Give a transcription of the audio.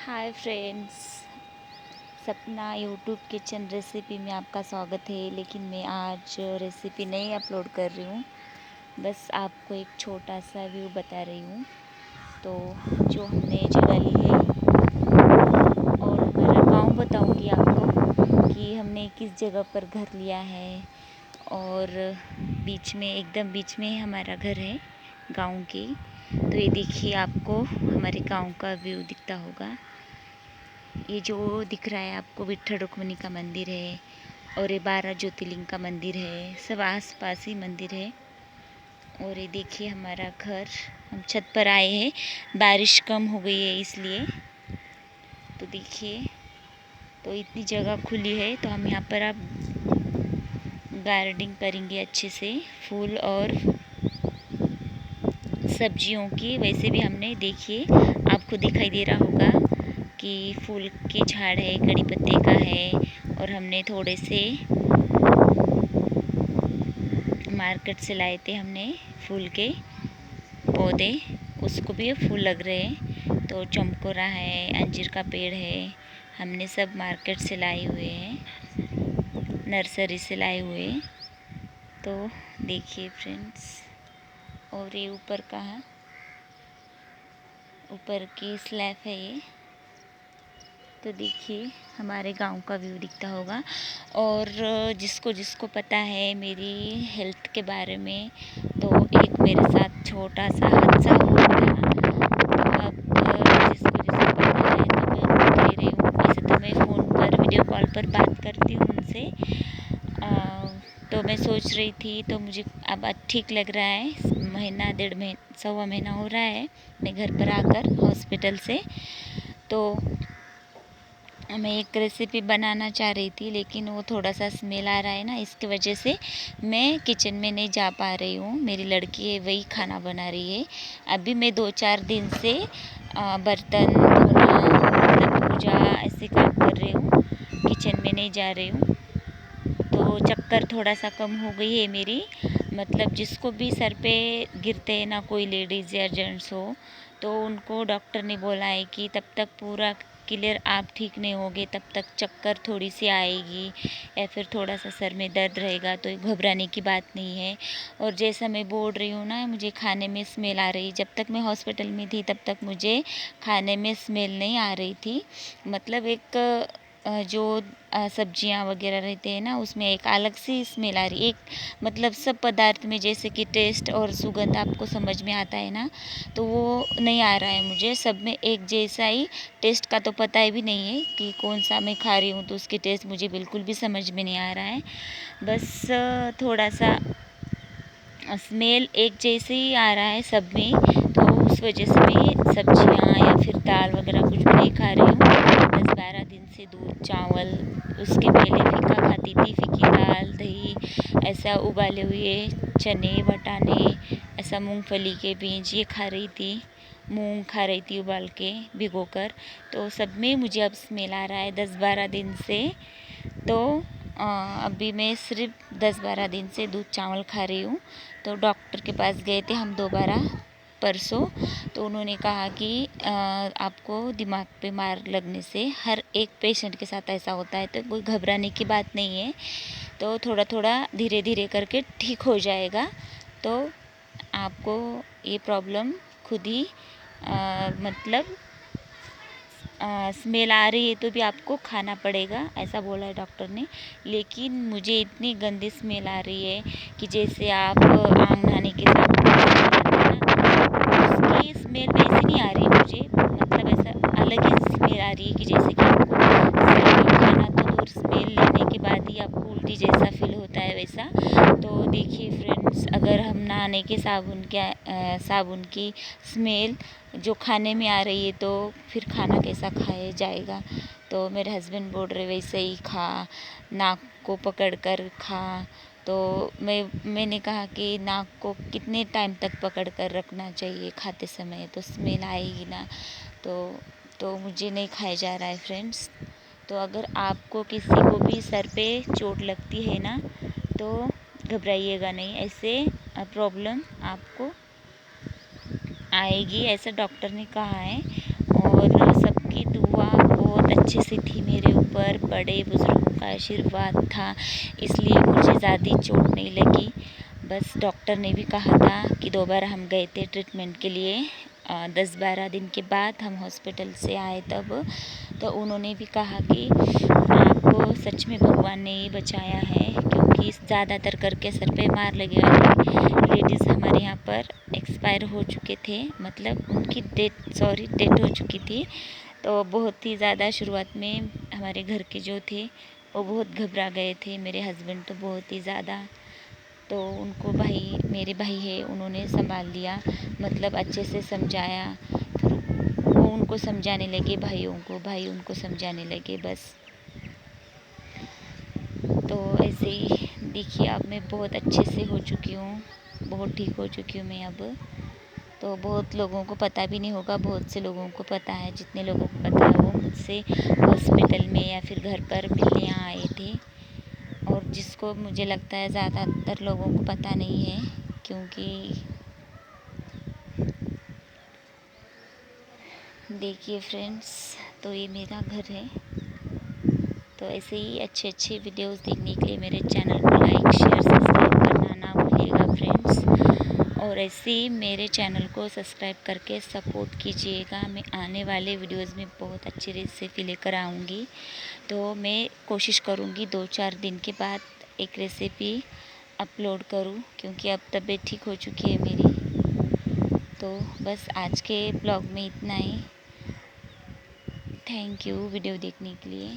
Hi friends, सपना YouTube kitchen recipe में आपका स्वागत है। लेकिन मैं आज रेसिपी नहीं अपलोड कर रही हूँ, बस आपको एक छोटा सा व्यू बता रही हूँ। तो जो हमने जगह ली है और हमारा गांव बताऊँगी आपको कि हमने किस जगह पर घर लिया है। और बीच में, एकदम बीच में हमारा घर है गांव की। तो ये देखिए, आपको हमारे गांव का व्यू दिखता होगा। ये जो दिख रहा है आपको, विट्ठल रुक्मिणी का मंदिर है और ये 12 ज्योतिर्लिंग का मंदिर है। सब आस पास ही मंदिर है। और ये देखिए हमारा घर, हम छत पर आए हैं, बारिश कम हो गई है इसलिए। तो देखिए, तो इतनी जगह खुली है, तो हम यहाँ पर अब गार्डनिंग करेंगे अच्छे से, फूल और सब्जियों की। वैसे भी हमने, देखिए आपको दिखाई दे रहा होगा कि फूल के झाड़ है, कड़ी पत्ते का है। और हमने थोड़े से मार्केट से लाए थे हमने फूल के पौधे, उसको भी फूल लग रहे हैं। तो चमकोरा है, अंजीर का पेड़ है, हमने सब मार्केट से लाए हुए हैं, नर्सरी से लाए हुए। तो देखिए फ्रेंड्स, और ये ऊपर का है, ऊपर की स्लैब है ये। तो देखिए हमारे गांव का व्यू दिखता होगा। और जिसको जिसको पता है मेरी हेल्थ के बारे में, तो एक मेरे साथ छोटा सा हादसा हुआ था। तो अब जिसको जिसको पता है, तो मैं उनको दे रही हूँ। वैसे तो मैं फ़ोन पर, वीडियो कॉल पर बात करती हूँ उनसे। तो मैं सोच रही थी, तो मुझे अब ठीक लग रहा है। महीना, डेढ़ महीना, सवा महीना हो रहा है मैं घर पर आकर हॉस्पिटल से। तो मैं एक रेसिपी बनाना चाह रही थी, लेकिन वो थोड़ा सा स्मेल आ रहा है ना, इसकी वजह से मैं किचन में नहीं जा पा रही हूँ। मेरी लड़की है, वही खाना बना रही है। अभी मैं 2-4 दिन से बर्तन धोना, मतलब पूजा, ऐसे काम कर रही हूँ, किचन में नहीं जा रही हूँ। तो चक्कर थोड़ा सा कम हो गई है मेरी। मतलब जिसको भी सर पे गिरते हैं ना, कोई लेडीज़ या जेंट्स हो, तो उनको डॉक्टर ने बोला है कि तब तक पूरा क्लियर आप ठीक नहीं होगे, तब तक चक्कर थोड़ी सी आएगी या फिर थोड़ा सा सर में दर्द रहेगा। तो घबराने की बात नहीं है। और जैसा मैं बोल रही हूँ ना, मुझे खाने में स्मेल आ रही। जब तक मैं हॉस्पिटल में थी तब तक मुझे खाने में स्मेल नहीं आ रही थी। मतलब एक जो सब्जियां वगैरह रहते हैं ना, उसमें एक अलग सी स्मेल आ रही। एक मतलब सब पदार्थ में जैसे कि टेस्ट और सुगंध आपको समझ में आता है ना, तो वो नहीं आ रहा है मुझे। सब में एक जैसा ही, टेस्ट का तो पता ही भी नहीं है कि कौन सा मैं खा रही हूँ, तो उसकी टेस्ट मुझे बिल्कुल भी समझ में नहीं आ रहा है। बस थोड़ा सा स्मेल एक जैसे ही आ रहा है सब में। तो उस वजह से मैं सब्जियां या फिर दाल वगैरह कुछ भी नहीं खा रही हूँ 10-12 दिन से। दूध, चावल, उसके पहले फीका खाती थी, फीकी दाल, दही, ऐसा उबाले हुए चने, बटाने, ऐसा मूंगफली के बीज, ये खा रही थी। मूंग खा रही थी उबाल के, भिगोकर। तो सब में मुझे अब स्मेल आ रहा है 10-12 दिन से। तो अभी मैं सिर्फ 10-12 दिन से दूध चावल खा रही हूँ। तो डॉक्टर के पास गए थे हम दोबारा परसों। तो उन्होंने कहा कि आपको दिमाग पे मार लगने से हर एक पेशेंट के साथ ऐसा होता है, तो कोई घबराने की बात नहीं है। तो थोड़ा थोड़ा धीरे धीरे करके ठीक हो जाएगा। तो आपको ये प्रॉब्लम खुद ही मतलब स्मेल आ रही है तो भी आपको खाना पड़ेगा, ऐसा बोला है डॉक्टर ने। लेकिन मुझे इतनी गंदी स्मेल आ रही है कि जैसे आप आम नहाने के साबुन उसकी स्मेल वैसी नहीं आ रही मुझे। मतलब ऐसा अलग ही स्मेल आ रही है कि जैसे कि आपको खाना तो दूर, स्मेल लेने के बाद ही आपको उल्टी जैसा फील होता है, वैसा। तो देखिए फ्रेंड्स, अगर हम नहाने के साबुन की स्मेल जो खाने में आ रही है, तो फिर खाना कैसा खाया जाएगा। तो मेरे हस्बैंड बोल रहे वैसे ही खा, नाक को पकड़ कर खा। तो मैंने कहा कि नाक को कितने टाइम तक पकड़ कर रखना चाहिए खाते समय, तो स्मेल आएगी ना। तो मुझे नहीं खाया जा रहा है फ्रेंड्स। तो अगर आपको किसी को भी सर पे चोट लगती है ना, तो घबराइएगा नहीं, ऐसे प्रॉब्लम आपको आएगी, ऐसा डॉक्टर ने कहा है। और सबकी दुआ अच्छे से थी मेरे ऊपर, बड़े बुज़ुर्गों का आशीर्वाद था, इसलिए मुझे ज़्यादा चोट नहीं लगी। बस डॉक्टर ने भी कहा था कि दोबारा हम गए थे ट्रीटमेंट के लिए 10-12 दिन के बाद हम हॉस्पिटल से आए तब, तो उन्होंने भी कहा कि आपको सच में भगवान ने ही बचाया है, क्योंकि ज़्यादातर करके सर पे मार लगे वाले लेडीज़ हमारे यहाँ पर एक्सपायर हो चुके थे, मतलब उनकी डेथ हो चुकी थी। तो बहुत ही ज़्यादा शुरुआत में हमारे घर के जो थे वो बहुत घबरा गए थे, मेरे हस्बैंड तो बहुत ही ज़्यादा। तो उनको मेरे भाई है, उन्होंने संभाल लिया, मतलब अच्छे से समझाया। फिर वो उनको समझाने लगे, भाई उनको समझाने लगे बस। तो ऐसे ही देखिए अब मैं बहुत अच्छे से हो चुकी हूँ, बहुत ठीक हो चुकी हूँ मैं अब। तो बहुत लोगों को पता भी नहीं होगा, बहुत से लोगों को पता है, जितने लोगों को पता है वो मुझसे हॉस्पिटल में या फिर घर पर मिलने आए थे। और जिसको मुझे लगता है ज़्यादातर लोगों को पता नहीं है, क्योंकि देखिए फ्रेंड्स, तो ये मेरा घर है। तो ऐसे ही अच्छे अच्छे वीडियोस देखने के लिए मेरे चैनल को लाइक शेयर सब्सक्राइब करना ना भूलिएगा फ्रेंड्स। और ऐसे ही मेरे चैनल को सब्सक्राइब करके सपोर्ट कीजिएगा। मैं आने वाले वीडियोस में बहुत अच्छी रेसिपी लेकर आऊँगी। तो मैं कोशिश करूँगी 2-4 दिन के बाद एक रेसिपी अपलोड करूँ, क्योंकि अब तबीयत ठीक हो चुकी है मेरी। तो बस आज के ब्लॉग में इतना ही। थैंक यू वीडियो देखने के लिए।